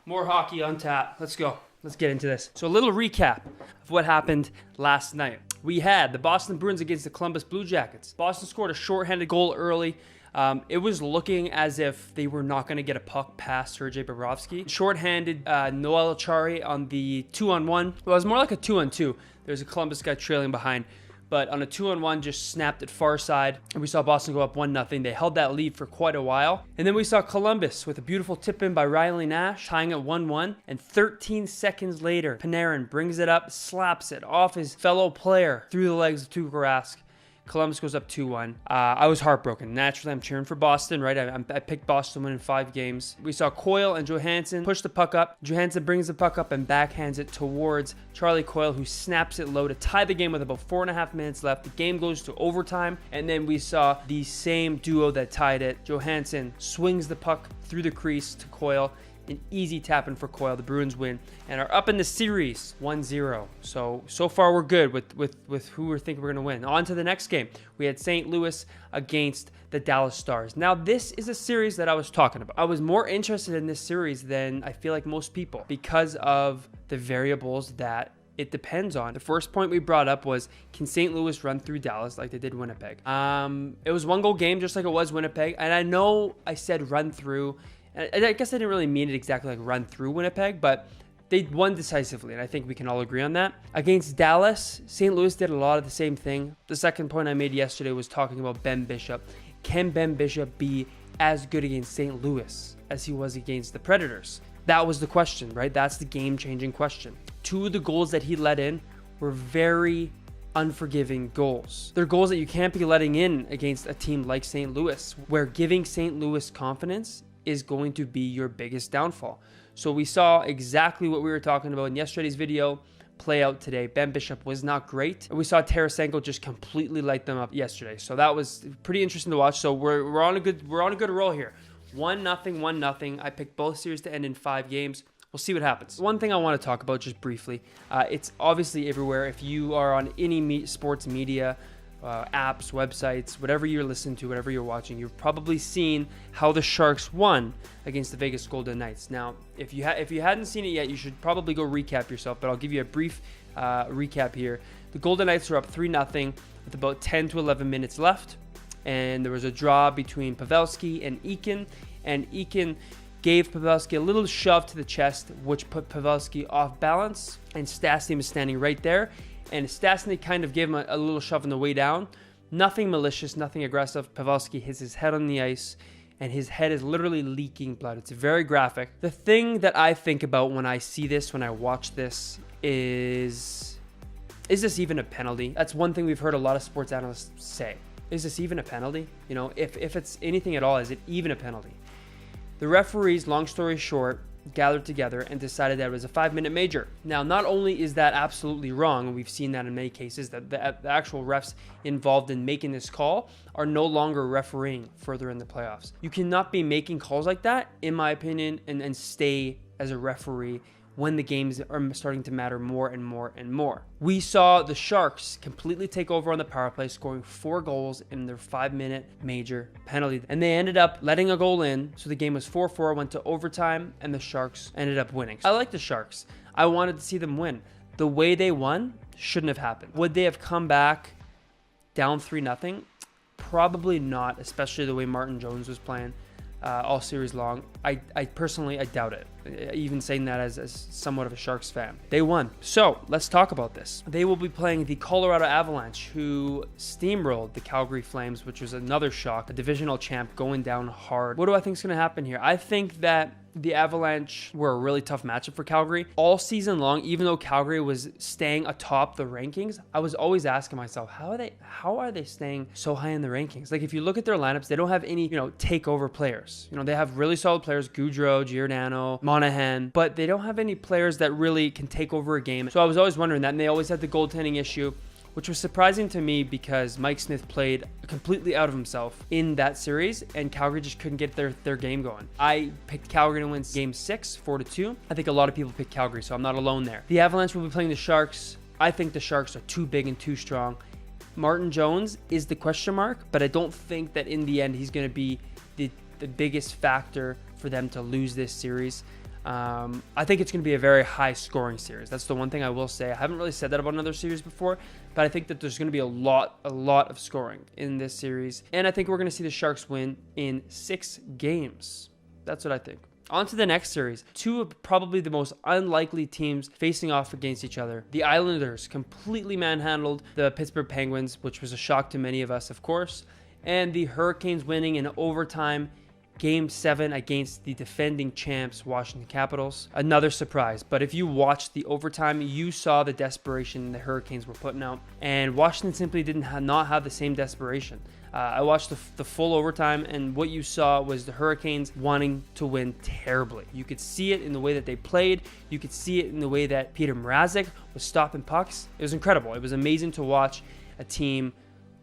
More hockey on tap. Let's go. Let's get into this. So a little recap of what happened last night. We had the Boston Bruins against the Columbus Blue Jackets. Boston scored a shorthanded goal early. It was looking as if they were not going to get a puck past Sergei Bobrovsky. Shorthanded Noel Acciari on the 2-on-1. Well, it was more like a 2-on-2. There's a Columbus guy trailing behind. But on a 2-on-1, just snapped it far side. And we saw Boston go up 1-0. They held that lead for quite a while. And then we saw Columbus with a beautiful tip-in by Riley Nash, tying at 1-1. And 13 seconds later, Panarin brings it up, slaps it off his fellow player through the legs of Tuukka Rask. Columbus goes up 2-1. I was heartbroken. Naturally, I'm cheering for Boston, right? I picked Boston win in 5 games. We saw Coyle and Johansson push the puck up. Johansson brings the puck up and backhands it towards Charlie Coyle, who snaps it low to tie the game with about 4.5 minutes left. The game goes to overtime, and then we saw the same duo that tied it. Johansson swings the puck through the crease to Coyle. An easy tap-in for Coyle. The Bruins win and are up in the series 1-0. So far we're good with who we're thinking we're going to win. On to the next game. We had St. Louis against the Dallas Stars. Now this is a series that I was talking about. I was more interested in this series than I feel like most people because of the variables that it depends on. The first point we brought up was, can St. Louis run through Dallas like they did Winnipeg? It was 1-goal game just like it was Winnipeg. And I know I said run through. And I guess I didn't really mean it exactly like run through Winnipeg, but they won decisively, and I think we can all agree on that. Against Dallas, St. Louis did a lot of the same thing. The second point I made yesterday was talking about Ben Bishop. Can Ben Bishop be as good against St. Louis as he was against the Predators? That was the question, right? That's the game-changing question. 2 of the goals that he let in were very unforgiving goals. They're goals that you can't be letting in against a team like St. Louis, where giving St. Louis confidence is going to be your biggest downfall. So we saw exactly what we were talking about in yesterday's video play out today. Ben Bishop was not great. And we saw Tarasenko just completely light them up yesterday. So that was pretty interesting to watch. So we're on a good roll here. 1-0, 1-0. I picked both series to end in 5 games. We'll see what happens. One thing I want to talk about just briefly, it's obviously everywhere. If you are on any sports media, apps, websites, whatever you're listening to, whatever you're watching, you've probably seen how the Sharks won against the Vegas Golden Knights. Now, if you hadn't seen it yet, you should probably go recap yourself, but I'll give you a brief recap here. The Golden Knights were up 3-0 with about 10 to 11 minutes left, and there was a draw between Pavelski and Eakin gave Pavelski a little shove to the chest, which put Pavelski off balance, and Stastny was standing right there. And Stastny kind of gave him a little shove on the way down. Nothing malicious, nothing aggressive. Pavelski hits his head on the ice, and his head is literally leaking blood. It's very graphic. The thing that I think about when I see this, when I watch this, is this even a penalty? That's one thing we've heard a lot of sports analysts say. Is this even a penalty? You know, if it's anything at all, is it even a penalty? The referees, long story short, gathered together and decided that it was a 5-minute major. Now, not only is that absolutely wrong, and we've seen that in many cases, that the actual refs involved in making this call are no longer refereeing further in the playoffs. You cannot be making calls like that, in my opinion, and stay as a referee when the games are starting to matter more and more and more. We saw the Sharks completely take over on the power play, scoring 4 goals in their 5-minute major penalty. And they ended up letting a goal in, so the game was 4-4, went to overtime, and the Sharks ended up winning. I like the Sharks. I wanted to see them win. The way they won shouldn't have happened. Would they have come back down 3-0? Probably not, especially the way Martin Jones was playing all series long. I personally doubt it. Even saying that as somewhat of a Sharks fan. They won. So let's talk about this. They will be playing the Colorado Avalanche, who steamrolled the Calgary Flames, which was another shock. A divisional champ going down hard. What do I think is going to happen here? I think that the Avalanche were a really tough matchup for Calgary. All season long, even though Calgary was staying atop the rankings, I was always asking myself, how are they staying so high in the rankings? Like, if you look at their lineups, they don't have any, takeover players. They have really solid players, Gaudreau, Giordano, Monahan, but they don't have any players that really can take over a game. So I was always wondering that, and they always had the goaltending issue, which was surprising to me because Mike Smith played completely out of himself in that series, and Calgary just couldn't get their game going. I picked Calgary to win Game 6, 4-2. I think a lot of people picked Calgary, so I'm not alone there. The Avalanche will be playing the Sharks. I think the Sharks are too big and too strong. Martin Jones is the question mark, but I don't think that in the end he's going to be the biggest factor for them to lose this series. I think it's going to be a very high scoring series. That's the one thing I will say. I haven't really said that about another series before, but I think that there's going to be a lot of scoring in this series. And I think we're going to see the Sharks win in 6 games. That's what I think. On to the next series. 2 of probably the most unlikely teams facing off against each other. The Islanders completely manhandled the Pittsburgh Penguins, which was a shock to many of us, of course. And the Hurricanes winning in overtime Game 7 against the defending champs, Washington Capitals. Another surprise. But if you watched the overtime, you saw the desperation the Hurricanes were putting out. And Washington simply not have the same desperation. I watched the full overtime, and what you saw was the Hurricanes wanting to win terribly. You could see it in the way that they played. You could see it in the way that Peter Mrazek was stopping pucks. It was incredible. It was amazing to watch a team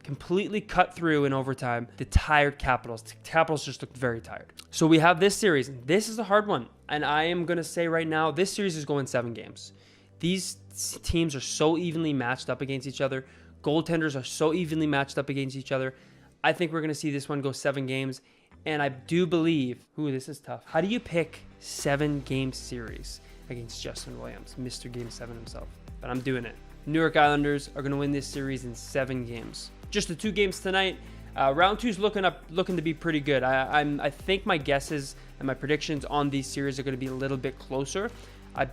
completely cut through in overtime the tired Capitals. The Capitals just looked very tired. So we have this series. This is a hard one, and I am going to say right now, this series is going 7 games. These teams are so evenly matched up against each other. Goaltenders are so evenly matched up against each other. I think we're going to see this one go 7 games, and I do believe, this is tough. How do you pick 7-game series against Justin Williams, Mr. Game 7 himself? But I'm doing it. New York Islanders are going to win this series in 7 games. Just the 2 games tonight. Round 2 is looking to be pretty good. I think my guesses and my predictions on these series are going to be a little bit closer. I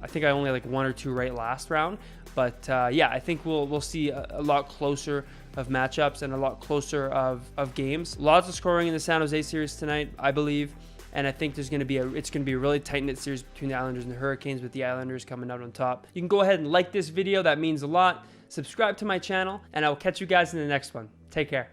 think I only had like 1 or 2 right last round, but yeah, I think we'll see a lot closer of matchups and a lot closer of games. Lots of scoring in the San Jose series tonight, I believe, and I think it's going to be a really tight-knit series between the Islanders and the Hurricanes, with the Islanders coming out on top. You can go ahead and like this video. That means a lot. Subscribe to my channel, and I will catch you guys in the next one. Take care.